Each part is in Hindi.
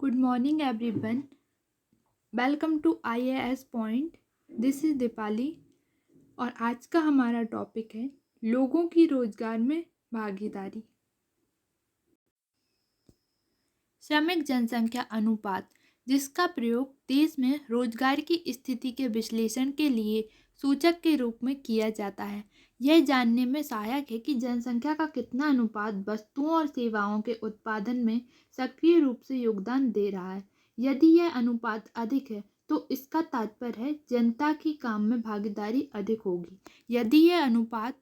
Good morning, everyone. Welcome to IAS point. This is Deepali और आज का हमारा टॉपिक है लोगों की रोजगार में भागीदारी. श्रमिक जनसंख्या अनुपात, जिसका प्रयोग देश में रोजगार की स्थिति के विश्लेषण के लिए सूचक के रूप में किया जाता है, यह जानने में सहायक है कि जनसंख्या का कितना अनुपात वस्तुओं और सेवाओं के उत्पादन में सक्रिय रूप से योगदान दे रहा है. यदि यह अनुपात अधिक है तो इसका तात्पर्य है जनता की काम में भागीदारी अधिक होगी. यदि यह अनुपात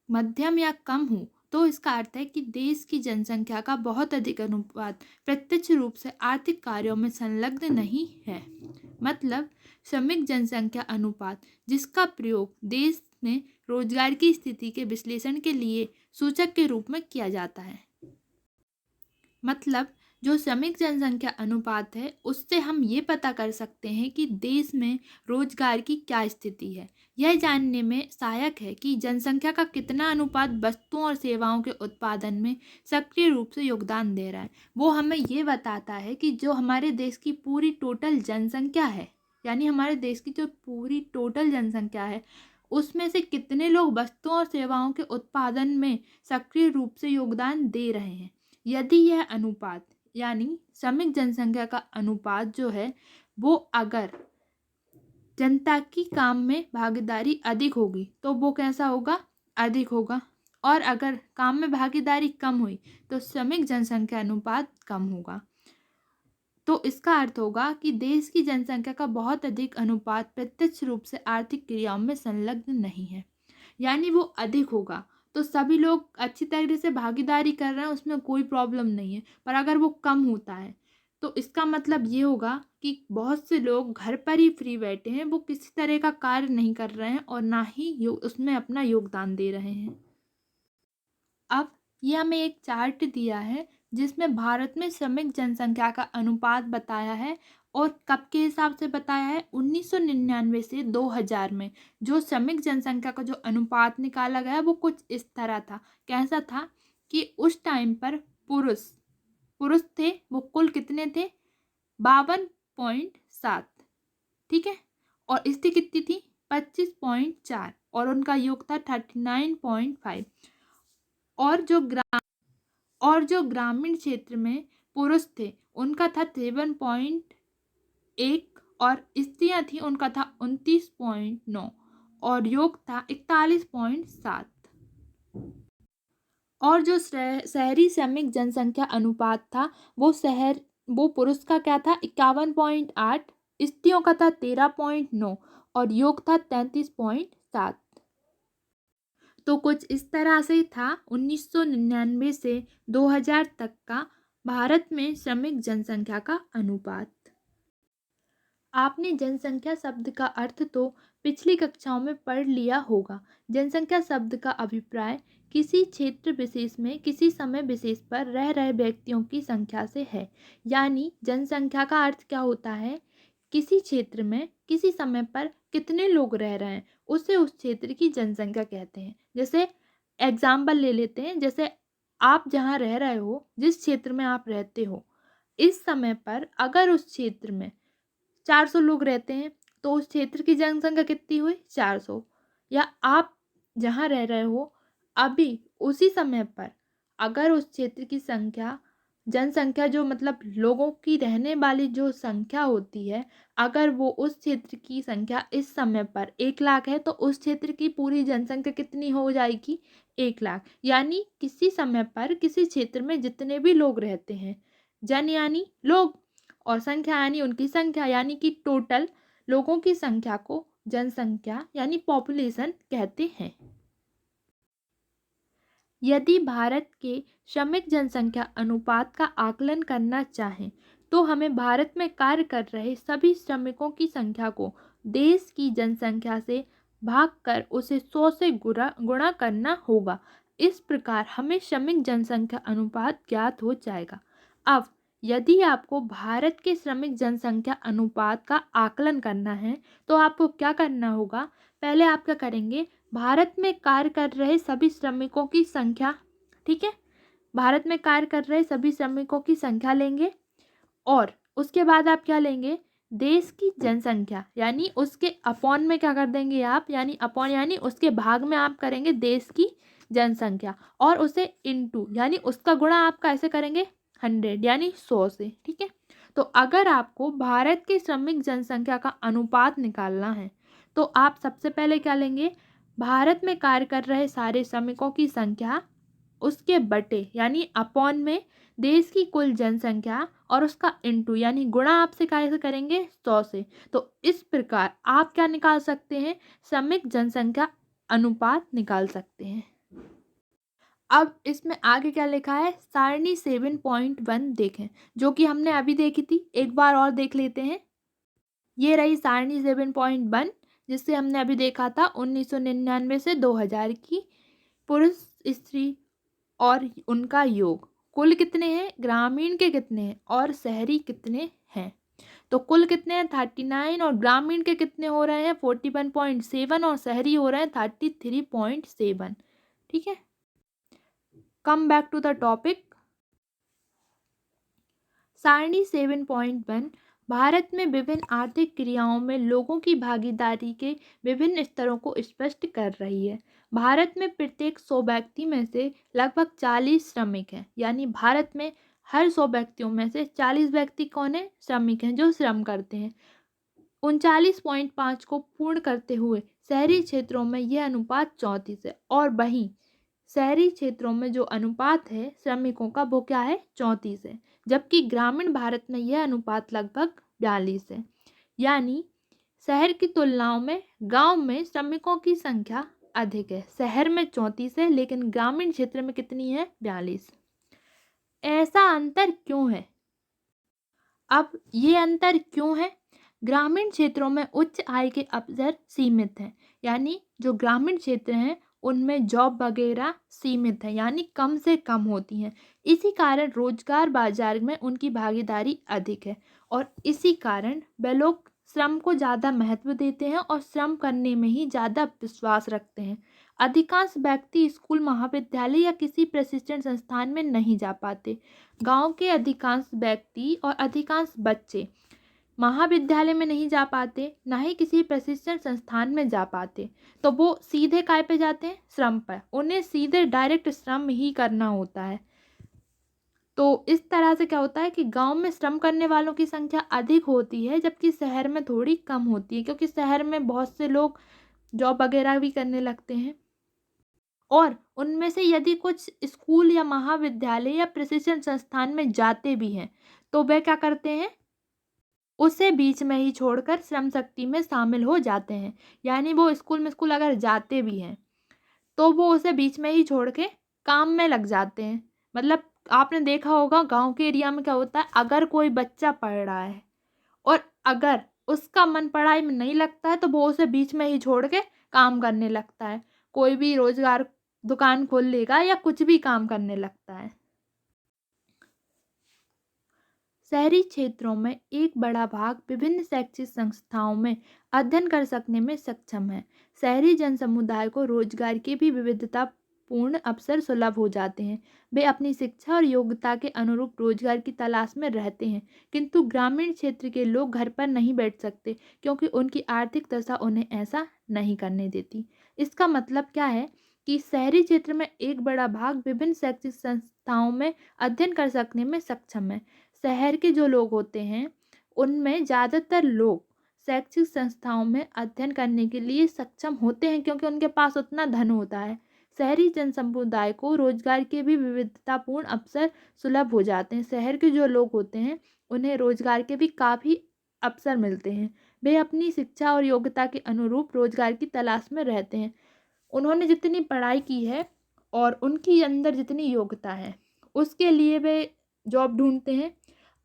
मध्यम या कम हो तो इसका अर्थ है कि देश की जनसंख्या का बहुत अधिक अनुपात प्रत्यक्ष रूप से आर्थिक कार्यों में संलग्न नहीं है. मतलब श्रमिक जनसंख्या अनुपात, जिसका प्रयोग देश में रोजगार की स्थिति के विश्लेषण के लिए सूचक के रूप में किया जाता है. मतलब जो श्रमिक जनसंख्या अनुपात है उससे हम ये पता कर सकते हैं कि देश में रोजगार की क्या स्थिति है. यह जानने में सहायक है कि जनसंख्या का कितना अनुपात वस्तुओं और सेवाओं के उत्पादन में सक्रिय रूप से योगदान दे रहा है. वो हमें ये बताता है कि जो हमारे देश की पूरी टोटल जनसंख्या है, यानी हमारे देश की जो पूरी टोटल जनसंख्या है, उसमें से कितने लोग वस्तुओं और सेवाओं के उत्पादन में सक्रिय रूप से योगदान दे रहे हैं. यदि यह अनुपात यानी श्रमिक जनसंख्या का अनुपात जो है वो अगर जनता की काम में भागीदारी अधिक होगी तो वो कैसा होगा, अधिक होगा. और अगर काम में भागीदारी कम हुई तो श्रमिक जनसंख्या अनुपात कम होगा. तो इसका अर्थ होगा कि देश की जनसंख्या का बहुत अधिक अनुपात प्रत्यक्ष रूप से आर्थिक क्रियाओं में संलग्न नहीं है, यानी वो अधिक होगा. तो सभी लोग अच्छी तरह से भागीदारी कर रहे हैं, उसमें कोई प्रॉब्लम नहीं है. पर अगर वो कम होता है तो इसका मतलब ये होगा कि बहुत से लोग घर पर ही फ्री बैठे हैं, वो किसी तरह का कार्य नहीं कर रहे हैं और ना ही उसमें अपना योगदान दे रहे हैं. अब ये हमें एक चार्ट दिया है जिसमें भारत में श्रमिक जनसंख्या का अनुपात बताया है और कब के हिसाब से बताया है. 1999 से 2000 में जो श्रमिक जनसंख्या का जो अनुपात निकाला गया वो कुछ इस तरह था. कैसा था कि उस टाइम पर पुरुष थे, वो कुल कितने थे, 52.7. ठीक है. और स्त्री कितनी थी, 25.4. और उनका योग था 39.5. और जो ग्रामीण क्षेत्र में पुरुष थे उनका था 7.1 और स्त्रियां थी उनका था 29.9 और योग था 41.7. और जो शहरी श्रमिक जनसंख्या अनुपात था वो पुरुष का क्या था, 51.8, स्त्रियों का था 13.9 और योग था 33.7. तो कुछ इस तरह से था 1999 से 2000 तक का भारत में श्रमिक जनसंख्या का अनुपात. आपने जनसंख्या शब्द का अर्थ तो पिछली कक्षाओं में पढ़ लिया होगा. जनसंख्या शब्द का अभिप्राय किसी क्षेत्र विशेष में किसी समय विशेष पर रह रहे व्यक्तियों की संख्या से है. यानी जनसंख्या का अर्थ क्या होता है, किसी क्षेत्र में किसी समय पर कितने लोग रह रहे हैं उसे उस क्षेत्र की जनसंख्या कहते हैं. जैसे एग्जाम्पल ले लेते हैं, जैसे आप जहाँ रह रहे हो, जिस क्षेत्र में आप रहते हो, इस समय पर अगर उस क्षेत्र में 400 लोग रहते हैं तो उस क्षेत्र की जनसंख्या कितनी हुई, 400. या आप जहाँ रह रहे हो अभी उसी समय पर अगर उस क्षेत्र की जनसंख्या जो मतलब लोगों की रहने वाली जो संख्या होती है, अगर वो उस क्षेत्र की संख्या इस समय पर 1 लाख है तो उस क्षेत्र की पूरी जनसंख्या कितनी हो जाएगी, 1 लाख. यानी किसी समय पर किसी क्षेत्र में जितने भी लोग रहते हैं, जन यानी लोग और संख्या यानी उनकी संख्या, यानी कि टोटल लोगों की संख्या को जनसंख्या यानी पॉपुलेशन कहते हैं. यदि भारत के श्रमिक जनसंख्या अनुपात का आकलन करना चाहें तो हमें भारत में कार्य कर रहे सभी श्रमिकों की संख्या को देश की जनसंख्या से भागकर उसे 100 से गुणा करना होगा. इस प्रकार हमें श्रमिक जनसंख्या अनुपात ज्ञात हो जाएगा. अब यदि आपको भारत के श्रमिक जनसंख्या अनुपात का आकलन करना है तो आपको क्या करना होगा, पहले आप क्या करेंगे, भारत में कार्य कर रहे सभी श्रमिकों की संख्या, ठीक है, भारत में कार्य कर रहे सभी श्रमिकों की संख्या लेंगे और उसके बाद आप क्या लेंगे, देश की जनसंख्या, यानी उसके अपॉन में क्या कर देंगे आप, यानी अपॉन यानी उसके भाग में आप करेंगे देश की जनसंख्या, और उसे इनटू यानी उसका गुणा आप कैसे करेंगे, 100 यानी 100 से। ठीक है, तो अगर आपको भारत की श्रमिक जनसंख्या का अनुपात निकालना है तो आप सबसे पहले क्या लेंगे, भारत में कार्य कर रहे सारे श्रमिकों की संख्या उसके बटे यानी अपॉन में देश की कुल जनसंख्या और उसका इनटू यानी गुणा आपसे कैसे करेंगे, 100 से। तो इस प्रकार आप क्या निकाल सकते हैं, श्रमिक जनसंख्या अनुपात निकाल सकते हैं। अब इसमें आगे क्या लिखा है, सारणी 7.1 देखें, जो कि हमने अभी देखी थी, एक बार और देख लेते हैं। ये रही सारणी 7.1, जिससे हमने अभी देखा था 1999 से 2000 की पुरुष स्त्री और उनका योग, कुल कितने हैं, ग्रामीण के कितने हैं और शहरी कितने हैं। तो कुल कितने हैं 39, और ग्रामीण के कितने हो रहे हैं 41.7, और शहरी हो रहे हैं 33.7। ठीक है, come back to the topic. सारणी 7.1 भारत में विभिन्न आर्थिक क्रियाओं में लोगों की भागीदारी के विभिन्न स्तरों को स्पष्ट कर रही है। भारत में प्रत्येक 100 व्यक्ति में से लगभग 40 श्रमिक हैं, यानी भारत में हर 100 व्यक्तियों में से 40 व्यक्ति कौन है, श्रमिक हैं, जो श्रम करते हैं। 39.5 को पूर्ण करते हुए शहरी क्षेत्रों में यह अनुपात 34 है, और वहीं शहरी क्षेत्रों में जो अनुपात है श्रमिकों का वो क्या है, 34 है, जबकि ग्रामीण भारत में यह अनुपात लगभग 42 है। यानी शहर की तुलनाओं में गांव में श्रमिकों की संख्या अधिक है, शहर में 34 है लेकिन ग्रामीण क्षेत्र में कितनी है, 42। ऐसा अंतर क्यों है, अब ये अंतर क्यों है, ग्रामीण क्षेत्रों में उच्च आय के अवसर सीमित हैं, यानी जो ग्रामीण क्षेत्र हैं उनमें जॉब वगैरह सीमित है, यानी कम से कम होती हैं। इसी कारण रोजगार बाजार में उनकी भागीदारी अधिक है, और इसी कारण वे लोग श्रम को ज़्यादा महत्व देते हैं और श्रम करने में ही ज़्यादा विश्वास रखते हैं। अधिकांश व्यक्ति स्कूल, महाविद्यालय या किसी प्रशिक्षण संस्थान में नहीं जा पाते। गांव के अधिकांश व्यक्ति और अधिकांश बच्चे महाविद्यालय में नहीं जा पाते, ना ही किसी प्रशिक्षण संस्थान में जा पाते, तो वो सीधे काय पे जाते हैं, श्रम पर, उन्हें सीधे डायरेक्ट श्रम ही करना होता है। तो इस तरह से क्या होता है कि गांव में श्रम करने वालों की संख्या अधिक होती है, जबकि शहर में थोड़ी कम होती है, क्योंकि शहर में बहुत से लोग जॉब वगैरह भी करने लगते हैं, और उनमें से यदि कुछ स्कूल या महाविद्यालय या प्रशिक्षण संस्थान में जाते भी हैं तो वे क्या करते हैं, उसे बीच में ही छोड़कर श्रम शक्ति में शामिल हो जाते हैं। यानी वो स्कूल अगर जाते भी हैं तो वो उसे बीच में ही छोड़ के काम में लग जाते हैं। मतलब आपने देखा होगा गांव के एरिया में क्या होता है, अगर कोई बच्चा पढ़ रहा है और अगर उसका मन पढ़ाई में नहीं लगता है तो वो उसे बीच में ही छोड़ के काम करने लगता है, कोई भी रोजगार दुकान खोल लेगा या कुछ भी काम करने लगता है। शहरी क्षेत्रों में एक बड़ा भाग विभिन्न शैक्षिक संस्थाओं में अध्ययन कर सकने में सक्षम है। शहरी जनसमुदाय को रोजगार के भी विविधतापूर्ण अवसर सुलभ हो जाते हैं। वे अपनी शिक्षा और योग्यता के अनुरूप रोजगार की तलाश में रहते हैं, किंतु ग्रामीण क्षेत्र के लोग घर पर नहीं बैठ सकते क्योंकि उनकी आर्थिक दशा उन्हें ऐसा नहीं करने देती। इसका मतलब क्या है कि शहरी क्षेत्र में एक बड़ा भाग विभिन्न शैक्षिक संस्थाओं में अध्ययन कर सकने में सक्षम है। शहर के जो लोग होते हैं उनमें ज़्यादातर लोग शैक्षिक संस्थाओं में अध्ययन करने के लिए सक्षम होते हैं क्योंकि उनके पास उतना धन होता है। शहरी जनसमुदाय को रोजगार के भी विविधतापूर्ण अवसर सुलभ हो जाते हैं। शहर के जो लोग होते हैं उन्हें रोजगार के भी काफ़ी अवसर मिलते हैं। वे अपनी शिक्षा और योग्यता के अनुरूप रोजगार की तलाश में रहते हैं। उन्होंने जितनी पढ़ाई की है और उनकी अंदर जितनी योग्यता है उसके लिए वे जॉब ढूंढते हैं।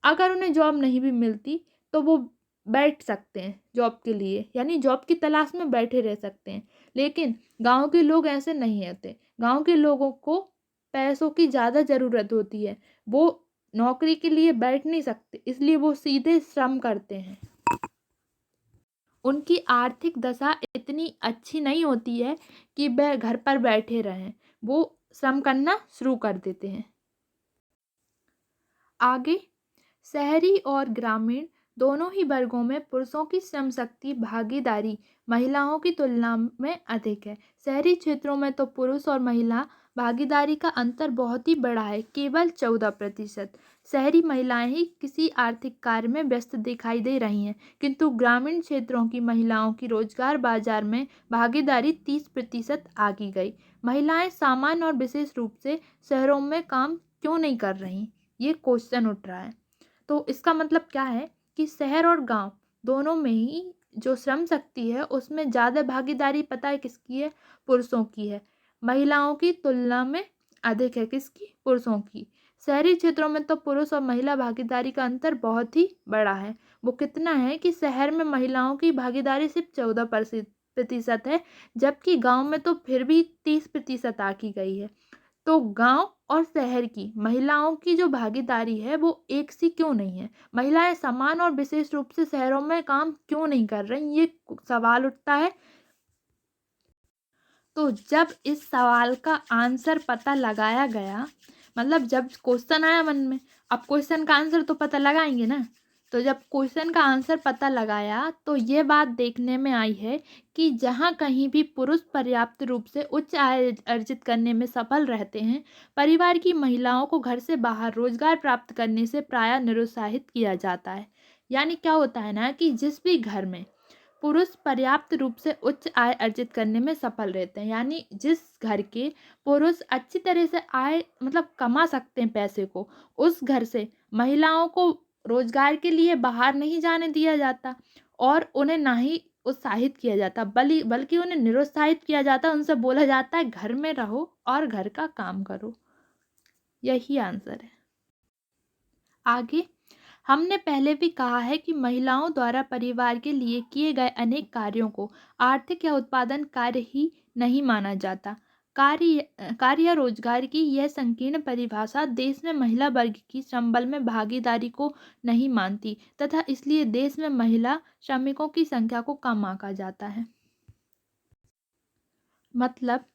अगर उन्हें जॉब नहीं भी मिलती तो वो बैठ सकते हैं जॉब के लिए, यानी जॉब की तलाश में बैठे रह सकते हैं। लेकिन गांव के लोग ऐसे नहीं होते। गांव के लोगों को पैसों की ज़्यादा ज़रूरत होती है, वो नौकरी के लिए बैठ नहीं सकते, इसलिए वो सीधे श्रम करते हैं। उनकी आर्थिक दशा इतनी अच्छी नहीं होती है कि वह घर पर बैठे रहें, वो श्रम करना शुरू कर देते हैं। आगे शहरी और ग्रामीण दोनों ही वर्गों में पुरुषों की श्रम शक्ति भागीदारी महिलाओं की तुलना में अधिक है। शहरी क्षेत्रों में तो पुरुष और महिला भागीदारी का अंतर बहुत ही बड़ा है, केवल 14%। शहरी महिलाएं ही किसी आर्थिक कार्य में व्यस्त दिखाई दे रही हैं, किंतु ग्रामीण क्षेत्रों की महिलाओं की रोजगार बाजार में भागीदारी 30% आकी गई। महिलाएं सामान्य और विशेष रूप से शहरों में काम क्यों नहीं कर रही, ये क्वेश्चन उठ रहा है। तो इसका मतलब क्या है कि शहर और गांव दोनों में ही जो श्रम शक्ति है उसमें ज़्यादा भागीदारी पता है किसकी है? पुरुषों की है। महिलाओं की तुलना में अधिक है किसकी? पुरुषों की। शहरी क्षेत्रों में तो पुरुष और महिला भागीदारी का अंतर बहुत ही बड़ा है। वो कितना है कि शहर में महिलाओं की भागीदारी सिर्फ 14% है, जबकि गांव में तो फिर भी 30% आकी गई है। तो गांव और शहर की महिलाओं की जो भागीदारी है वो एक सी क्यों नहीं है? महिलाएं समान और विशेष रूप से शहरों में काम क्यों नहीं कर रही, ये सवाल उठता है। तो जब इस सवाल का आंसर पता लगाया गया, मतलब जब क्वेश्चन आया मन में, अब क्वेश्चन का आंसर तो पता लगाएंगे ना। तो जब क्वेश्चन का आंसर पता लगाया तो ये बात देखने में आई है कि जहाँ कहीं भी पुरुष पर्याप्त रूप से उच्च आय अर्जित करने में सफल रहते हैं, परिवार की महिलाओं को घर से बाहर रोजगार प्राप्त करने से प्रायः निरुत्साहित किया जाता है। यानी क्या होता है ना कि जिस भी घर में पुरुष पर्याप्त रूप से उच्च आय अर्जित करने में सफल रहते हैं, यानी जिस घर के पुरुष अच्छी तरह से आय मतलब कमा सकते हैं पैसे को, उस घर से महिलाओं को रोजगार के लिए बाहर नहीं जाने दिया जाता और उन्हें ना ही उत्साहित किया जाता, बल्कि उन्हें निरुत्साहित किया जाता। उनसे बोला जाता है घर में रहो और घर का काम करो। यही आंसर है। आगे हमने पहले भी कहा है कि महिलाओं द्वारा परिवार के लिए किए गए अनेक कार्यों को आर्थिक या उत्पादन कार्य ही नहीं माना जाता। कार्य या रोजगार की यह संकीर्ण परिभाषा देश में महिला वर्ग की श्रमबल में भागीदारी को नहीं मानती तथा इसलिए देश में महिला श्रमिकों की संख्या को कम आंका जाता है। मतलब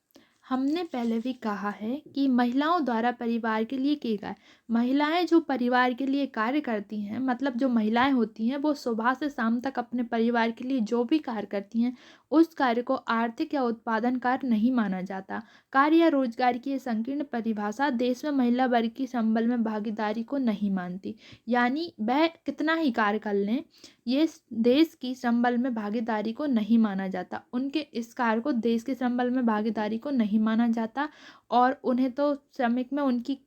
हमने पहले भी कहा है कि महिलाओं द्वारा परिवार के लिए किए गए, महिलाएं जो परिवार के लिए कार्य करती हैं, मतलब जो महिलाएं होती हैं वो सुबह से शाम तक अपने परिवार के लिए जो भी कार्य करती हैं उस कार्य को आर्थिक या उत्पादन कार्य नहीं माना जाता। कार्य या रोजगार की ये संकीर्ण परिभाषा देश में महिला वर्ग की संबल में भागीदारी को नहीं मानती। यानी वह कितना ही कार्य कर लें, ये देश की संबल में भागीदारी को नहीं माना जाता। उनके इस कार्य को देश के संबल में भागीदारी को नहीं माना जाता और उन्हें तो श्रमिक में उनकी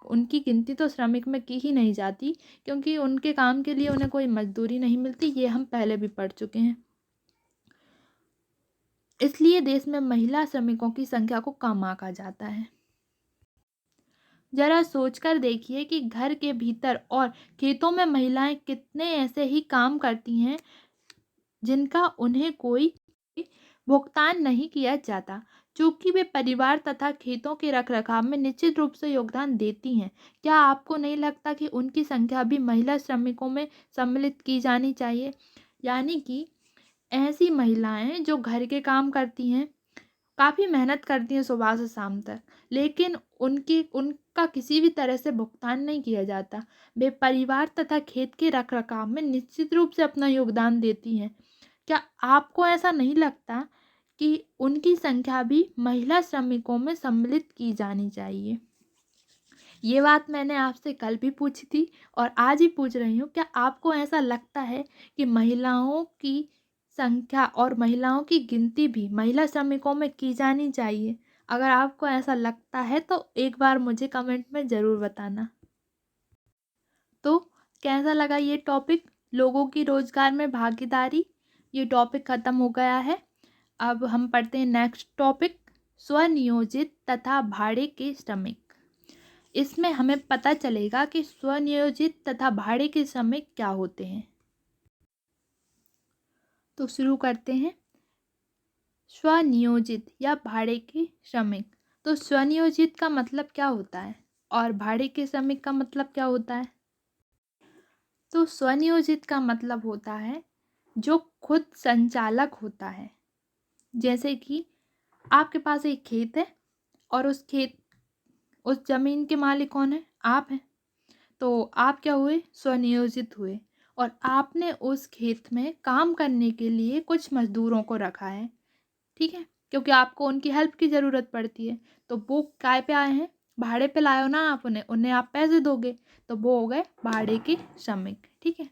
उनकी गिनती तो श्रमिक में की ही नहीं जाती, क्योंकि उनके काम के लिए उन्हें कोई मजदूरी नहीं मिलती। ये हम पहले भी पढ़ चुके हैं। इसलिए देश में महिला श्रमिकों की संख्या को कम आंका जाता है। जरा सोचकर देखिए कि घर के भीतर और खेतों में महिलाएं कितने ऐसे ही काम करती हैं जिनका उन्हें कोई भुगतान नहीं किया जाता, चूंकि वे परिवार तथा खेतों के रखरखाव में निश्चित रूप से योगदान देती हैं। क्या आपको नहीं लगता कि उनकी संख्या भी महिला श्रमिकों में सम्मिलित की जानी चाहिए? यानी कि ऐसी महिलाएं जो घर के काम करती हैं, काफ़ी मेहनत करती हैं सुबह से शाम तक, लेकिन उनका किसी भी तरह से भुगतान नहीं किया जाता। वे परिवार तथा खेत के रखरखाव में निश्चित रूप से अपना योगदान देती हैं। क्या आपको ऐसा नहीं लगता कि उनकी संख्या भी महिला श्रमिकों में सम्मिलित की जानी चाहिए? ये बात मैंने आपसे कल भी पूछी थी और आज ही पूछ रही हूँ। क्या आपको ऐसा लगता है कि महिलाओं की संख्या और महिलाओं की गिनती भी महिला श्रमिकों में की जानी चाहिए? अगर आपको ऐसा लगता है तो एक बार मुझे कमेंट में ज़रूर बताना। तो कैसा लगा ये टॉपिक, लोगों की रोजगार में भागीदारी? ये टॉपिक ख़त्म हो गया है। अब हम पढ़ते हैं नेक्स्ट टॉपिक, स्वनियोजित तथा भाड़े के श्रमिक। इसमें हमें पता चलेगा कि स्वनियोजित तथा भाड़े के श्रमिक क्या होते हैं। तो शुरू करते हैं। स्वनियोजित या भाड़े के श्रमिक। तो स्वनियोजित का मतलब क्या होता है और भाड़े के श्रमिक का मतलब क्या होता है? तो स्वनियोजित का मतलब होता है जो खुद संचालक होता है। जैसे कि आपके पास एक खेत है और उस ज़मीन के मालिक कौन है? आप हैं। तो आप क्या हुए, स्वनियोजित हुए, और आपने उस खेत में काम करने के लिए कुछ मजदूरों को रखा है, ठीक है, क्योंकि आपको उनकी हेल्प की ज़रूरत पड़ती है। तो वो काय पे आए हैं, भाड़े पे लाए हो ना आप उन्हें, उन्हें आप पैसे दोगे, तो वो हो गए भाड़े के श्रमिक, ठीक है।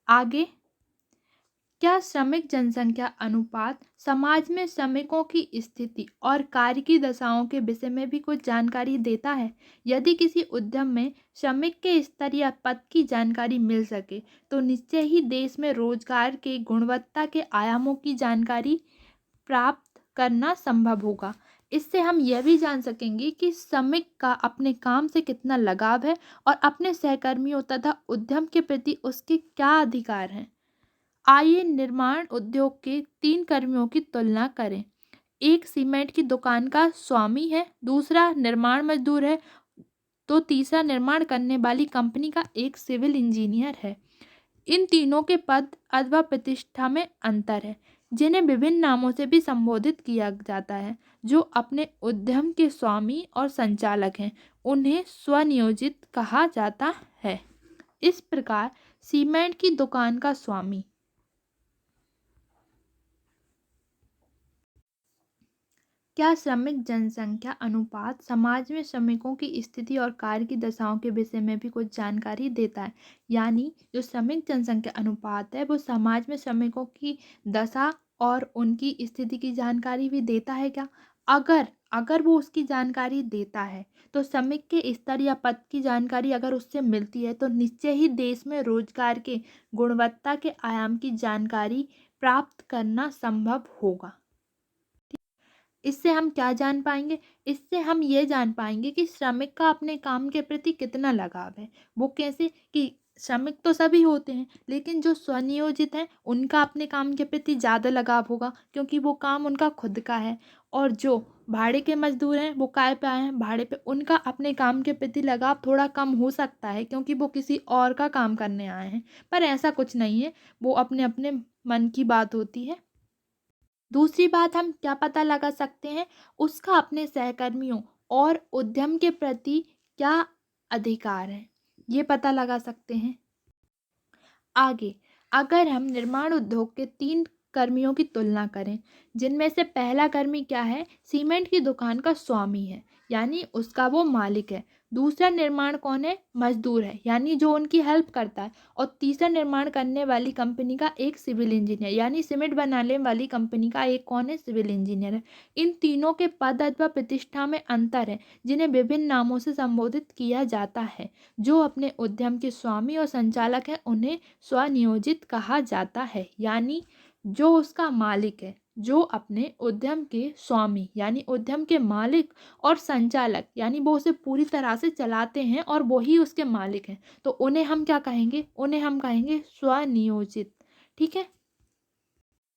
आगे, क्या श्रमिक जनसंख्या अनुपात समाज में श्रमिकों की स्थिति और कार्य की दशाओं के विषय में भी कुछ जानकारी देता है? यदि किसी उद्यम में श्रमिक के स्तर या पद की जानकारी मिल सके तो निश्चय ही देश में रोजगार के गुणवत्ता के आयामों की जानकारी प्राप्त करना संभव होगा। इससे हम यह भी जान सकेंगे कि श्रमिक का अपने काम से कितना लगाव है और अपने सहकर्मियों तथा उद्यम के प्रति उसके क्या अधिकार हैं। आइए निर्माण उद्योग के 3 कर्मियों की तुलना करें। एक सीमेंट की दुकान का स्वामी है, दूसरा निर्माण मजदूर है, तो तीसरा निर्माण करने वाली कंपनी का एक सिविल इंजीनियर है। इन तीनों के पद अथवा प्रतिष्ठा में अंतर है, जिन्हें विभिन्न नामों से भी संबोधित किया जाता है। जो अपने उद्यम के स्वामी और संचालक हैं, उन्हें स्वनियोजित कहा जाता है। इस प्रकार सीमेंट की दुकान का स्वामी, क्या श्रमिक जनसंख्या अनुपात समाज में श्रमिकों की स्थिति और कार्य की दशाओं के विषय में भी कुछ जानकारी देता है? यानी जो श्रमिक जनसंख्या अनुपात है वो समाज में श्रमिकों की दशा और उनकी स्थिति की जानकारी भी देता है क्या? अगर अगर वो उसकी जानकारी देता है तो श्रमिक के स्तर या पद की जानकारी अगर उससे मिलती है तो निश्चय ही देश में रोजगार के गुणवत्ता के आयाम की जानकारी प्राप्त करना संभव होगा। इससे हम क्या जान पाएंगे? इससे हम ये जान पाएंगे कि श्रमिक का अपने काम के प्रति कितना लगाव है। वो कैसे कि श्रमिक तो सभी होते हैं, लेकिन जो स्वनियोजित हैं उनका अपने काम के प्रति ज़्यादा लगाव होगा, क्योंकि वो काम उनका खुद का है। और जो भाड़े के मजदूर हैं वो काय पे आए हैं, भाड़े पे, उनका अपने काम के प्रति लगाव थोड़ा कम हो सकता है, क्योंकि वो किसी और का काम करने आए हैं। पर ऐसा कुछ नहीं है, वो अपने अपने मन की बात होती है। दूसरी बात हम क्या पता लगा सकते हैं, उसका अपने सहकर्मियों और उद्यम के प्रति क्या अधिकार है, ये पता लगा सकते हैं। आगे, अगर हम निर्माण उद्योग के 3 कर्मियों की तुलना करें, जिनमें से पहला कर्मी क्या है, सीमेंट की दुकान का स्वामी है, यानी उसका वो मालिक है। दूसरा निर्माण कौन है, मजदूर है, यानी जो उनकी हेल्प करता है। और तीसरा निर्माण करने वाली कंपनी का एक सिविल इंजीनियर, यानी सीमेंट बनाने वाली कंपनी का एक कौन है, सिविल इंजीनियर है। इन तीनों के पद अथवा प्रतिष्ठा में अंतर है, जिन्हें विभिन्न नामों से संबोधित किया जाता है। जो अपने उद्यम के स्वामी और संचालक हैं उन्हें स्वनियोजित कहा जाता है, यानी जो उसका मालिक है, जो अपने उद्यम के स्वामी यानी उद्यम के मालिक और संचालक यानी वो उसे पूरी तरह से चलाते हैं और वही उसके मालिक हैं, तो उन्हें हम क्या कहेंगे, उन्हें हम कहेंगे स्वनियोजित। ठीक है,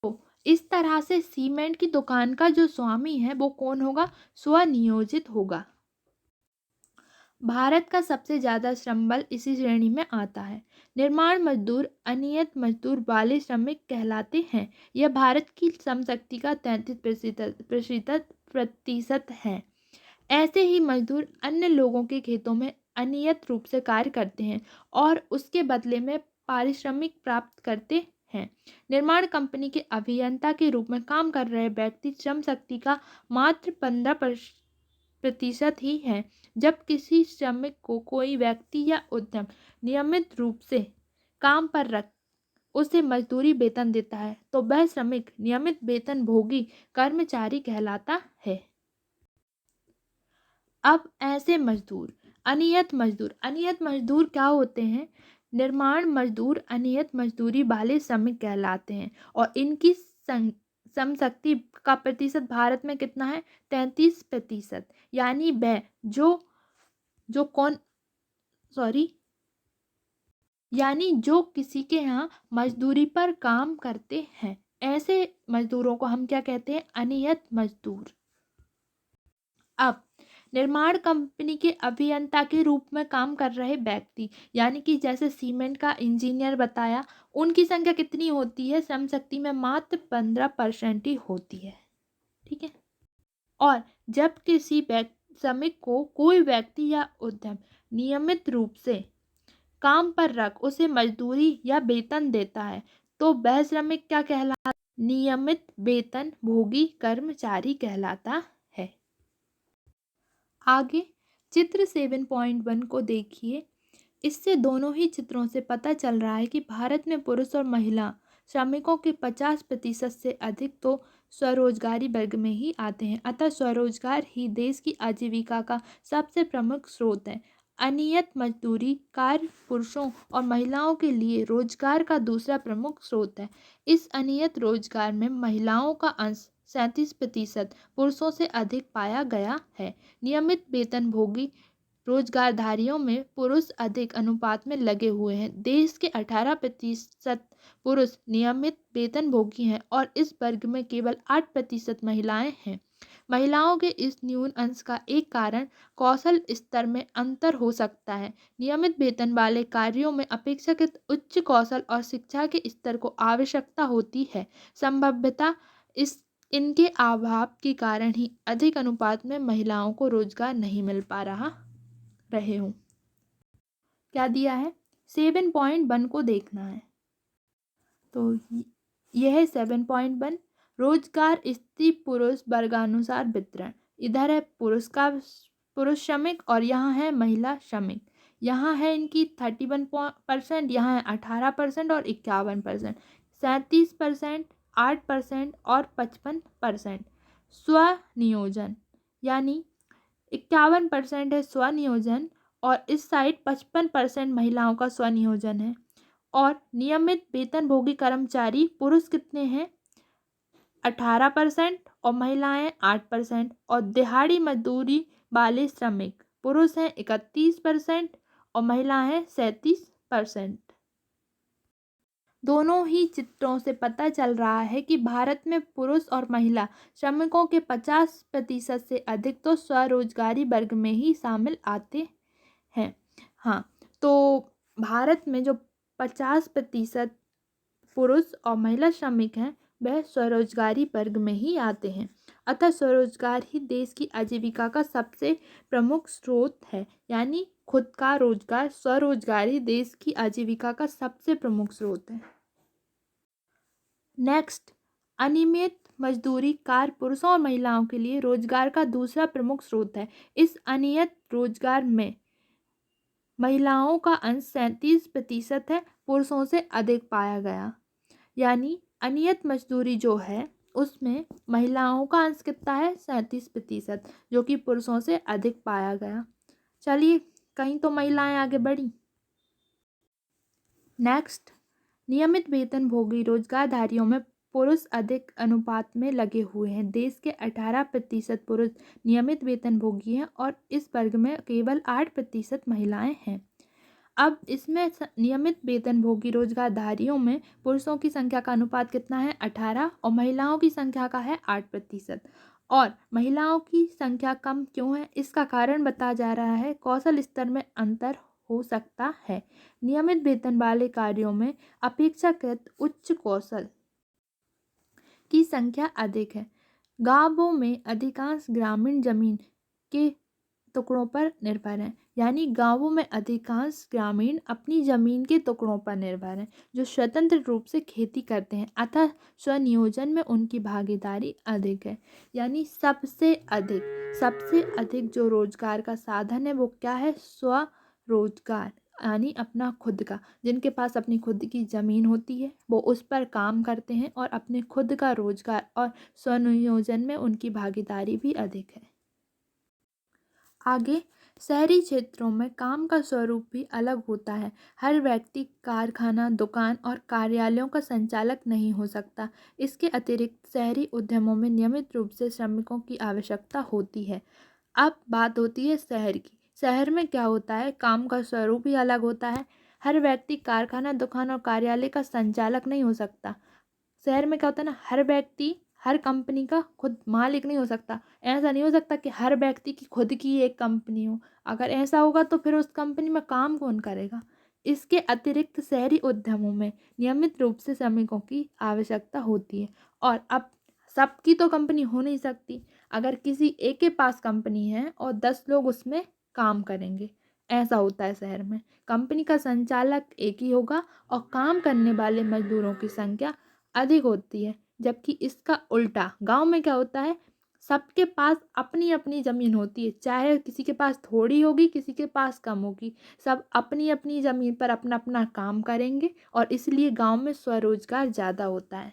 तो इस तरह से सीमेंट की दुकान का जो स्वामी है वो कौन होगा, स्वनियोजित होगा। भारत का सबसे ज़्यादा श्रम बल इसी श्रेणी में आता है। निर्माण मजदूर अनियत मजदूर वाले श्रमिक कहलाते हैं। यह भारत की श्रम शक्ति का 33% है। ऐसे ही मजदूर अन्य लोगों के खेतों में अनियत रूप से कार्य करते हैं और उसके बदले में पारिश्रमिक प्राप्त करते हैं। निर्माण कंपनी के अभियंता के रूप में काम कर रहे व्यक्ति श्रम शक्ति का मात्र 15% ही है। जब किसी श्रमिक को कोई व्यक्ति या उद्यम नियमित रूप से काम पर रख उसे मजदूरी वेतन देता है तो वह श्रमिक नियमित वेतन भोगी कर्मचारी कहलाता है। अब ऐसे मजदूर, अनियत मजदूर क्या होते हैं? निर्माण मजदूर अनियत मजदूरी वाले श्रमिक कहलाते हैं और इनकी श्रम शक्ति का प्रतिशत भारत में कितना है, 33%। यानी वह जो कौन सॉरी यानी जो किसी के यहाँ मजदूरी पर काम करते हैं, ऐसे मजदूरों को हम क्या कहते हैं, अनियत मजदूर। अब निर्माण कंपनी के अभियंता के रूप में काम कर रहे व्यक्ति, यानी कि जैसे सीमेंट का इंजीनियर बताया, उनकी संख्या कितनी होती है, श्रम शक्ति में मात्र 15% ही होती है। ठीक है, और जब किसी श्रमिक को कोई व्यक्ति या उद्यम नियमित रूप से काम पर रख उसे मजदूरी या वेतन देता है तो वह श्रमिक क्या कहलाता है? नियमित वेतन भोगी कर्मचारी कहलाता है। आगे चित्र 7.1 को देखिए। इससे दोनों ही चित्रों से पता चल रहा है कि भारत में पुरुष और महिला श्रमिकों के 50% से अधिक तो स्वरोजगारी वर्ग में ही आते हैं। अतः स्वरोजगार ही देश की आजीविका का सबसे प्रमुख स्रोत है। अनियत मजदूरी कार्य पुरुषों और महिलाओं के लिए रोजगार का दूसरा प्रमुख स्रोत है। इस अनियत रोजगार में महिलाओं का अंश 37% पुरुषों से अधिक पाया गया है। नियमित वेतनभोगी रोजगारधारियों में पुरुष अधिक अनुपात में लगे हुए हैं। देश के 18% पुरुष नियमित वेतनभोगी हैं और इस वर्ग में केवल 8% महिलाएं हैं। महिलाओं के इस न्यून अंश का एक कारण कौशल स्तर में अंतर हो सकता है। नियमित वेतन वाले कार्यों में अपेक्षाकृत उच्च कौशल और शिक्षा के स्तर को आवश्यकता होती है। संभवतः इनके अभाव के कारण ही अधिक अनुपात में महिलाओं को रोजगार नहीं मिल पा रहे हूँ। क्या दिया है? 7.1 को देखना है। तो यह 7.1 रोजगार स्त्री पुरुष वर्गानुसार वितरण। इधर है पुरुष श्रमिक और यहाँ है महिला श्रमिक। यहाँ है इनकी 31%, यहाँ है 18% और 51%, 37%, 8% और 55%। स्वनियोजन यानी 51% है स्वनियोजन और इस साइड 55% महिलाओं का स्वनियोजन है। और नियमित वेतनभोगी कर्मचारी पुरुष कितने हैं? 18% और महिलाएं 8%। और दिहाड़ी मजदूरी वाले श्रमिक पुरुष हैं 31% और महिला हैं 37%। दोनों ही चित्रों से पता चल रहा है कि भारत में पुरुष और महिला श्रमिकों के 50% से अधिक तो स्वरोजगारी वर्ग में ही शामिल आते हैं। हाँ, तो भारत में जो 50% पुरुष और महिला श्रमिक हैं वह स्वरोजगारी वर्ग में ही आते हैं। अतः स्वरोजगार ही देश की आजीविका का सबसे प्रमुख स्रोत है। यानी खुद का रोजगार, स्वरोजगार ही देश की आजीविका का सबसे प्रमुख स्रोत है। नेक्स्ट, अनियमित मजदूरी कार्य पुरुषों और महिलाओं के लिए रोजगार का दूसरा प्रमुख स्रोत है। इस अनियत रोजगार में महिलाओं का अंश 37% है, पुरुषों से अधिक पाया गया। यानी अनियत मजदूरी जो है उसमें महिलाओं का अंश कितना है? 37%, जो कि पुरुषों से अधिक पाया गया। चलिए, कहीं तो महिलाएं आगे बढ़ी। नेक्स्ट, नियमित वेतनभोगी रोजगारधारियों में पुरुष अधिक अनुपात में लगे हुए हैं। देश के 18% पुरुष नियमित वेतनभोगी हैं और इस वर्ग में केवल 8% महिलाएं हैं। अब इसमें नियमित वेतनभोगी रोजगारधारियों में पुरुषों की संख्या का अनुपात कितना है? 18 और महिलाओं की संख्या का है 8%। और महिलाओं की संख्या कम क्यों है? इसका कारण बताया जा रहा है कौशल स्तर में अंतर हो सकता है। नियमित वेतन वाले कार्यों में अपेक्षाकृत उच्च कौशल की संख्या अधिक है। गांवों में अधिकांश ग्रामीण जमीन के टुकड़ों पर निर्भर हैं। यानी गांवों में अधिकांश ग्रामीण अपनी जमीन के टुकड़ों पर निर्भर हैं जो स्वतंत्र रूप से खेती करते हैं। अतः स्वनियोजन में उनकी भागीदारी अधिक है। यानी सबसे अधिक जो रोजगार का साधन है वो क्या है? स्वरोजगार, यानी अपना खुद का। जिनके पास अपनी खुद की ज़मीन होती है वो उस पर काम करते हैं और अपने खुद का रोजगार और स्वनियोजन में उनकी भागीदारी भी अधिक है। आगे, शहरी क्षेत्रों में काम का स्वरूप भी अलग होता है। हर व्यक्ति कारखाना, दुकान और कार्यालयों का संचालक नहीं हो सकता। इसके अतिरिक्त शहरी उद्यमों में नियमित रूप से श्रमिकों की आवश्यकता होती है। अब बात होती है शहर की। शहर में क्या होता है? काम का स्वरूप ही अलग होता है। हर व्यक्ति कारखाना, दुकान और कार्यालय का संचालक नहीं हो सकता। शहर में क्या होता है ना, हर व्यक्ति हर कंपनी का खुद मालिक नहीं हो सकता। ऐसा नहीं हो सकता कि हर व्यक्ति की खुद की एक कंपनी हो। अगर ऐसा होगा तो फिर उस कंपनी में काम कौन करेगा? इसके अतिरिक्त शहरी उद्यमों में नियमित रूप से श्रमिकों की आवश्यकता होती है। और अब सबकी तो कंपनी हो नहीं सकती। अगर किसी एक के पास कंपनी है और 10 लोग उसमें काम करेंगे, ऐसा होता है शहर में। कंपनी का संचालक एक ही होगा और काम करने वाले मजदूरों की संख्या अधिक होती है। जबकि इसका उल्टा गांव में क्या होता है, सबके पास अपनी अपनी ज़मीन होती है, चाहे किसी के पास थोड़ी होगी किसी के पास कम होगी, सब अपनी अपनी ज़मीन पर अपना अपना काम करेंगे और इसलिए गांव में स्वरोजगार ज़्यादा होता है।